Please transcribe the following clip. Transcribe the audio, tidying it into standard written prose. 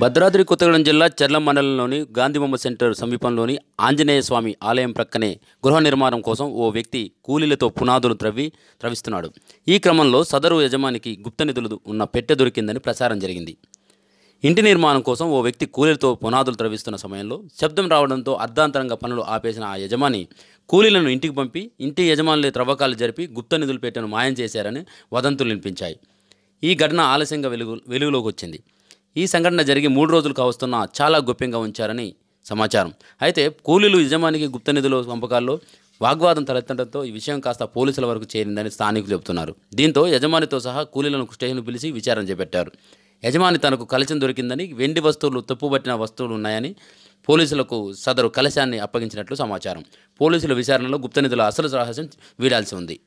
భద్రాద్రి కొత్తగూడెం జిల్లా చర్ల మండలంలోని గాంధీబొమ్మ సెంటర్ సమీపంలోని ఆంజనేయ స్వామి ఆలయం ప్రక్కనే గృహ నిర్మాణం కోసం ఓ వ్యక్తి కూలీలతో పునాదులు త్రవిస్తున్నాడు. ఈ క్రమంలో సదరు యజమానికి గుప్త నిధులు ఉన్న పెట్టె దొరికిందని ప్రచారం జరిగింది. ఇంటి నిర్మాణం కోసం ఓ వ్యక్తి కూలీలతో పునాదులు త్రవిస్తున్న సమయంలో శబ్దం రావడంతో అర్ధాంతరంగా పనులు ఆపేసిన ఆ యజమాని కూలీలను ఇంటికి పంపి ఇంటి యజమానులే త్రవ్వకాలు జరిపి గుప్త నిధులు పెట్టెను మాయం చేశారని వదంతులు వినిపించాయి. ఈ ఘటన ఆలస్యంగా వెలుగులోకి వచ్చింది. ఈ సంఘటన జరిగి 3 రోజులు కావస్తున్నా చాలా గోప్యంగా ఉంచారని సమాచారం. అయితే కూలీలు యజమానికి గుప్త నిధుల పంపకాల్లో వాగ్వాదం తలెత్తడంతో ఈ విషయం కాస్త పోలీసుల వరకు చేరిందని స్థానికులు చెబుతున్నారు. దీంతో యజమానితో సహా కూలీలను స్టేషన్కు పిలిచి విచారణ చేపట్టారు. యజమాని తనకు కలశం దొరికిందని, వెండి వస్తువులు తప్పుపట్టిన వస్తువులు ఉన్నాయని పోలీసులకు సదరు కలశాన్ని అప్పగించినట్లు సమాచారం. పోలీసుల విచారణలో గుప్త నిధుల అసలు రహస్యం వీడాల్సి ఉంది.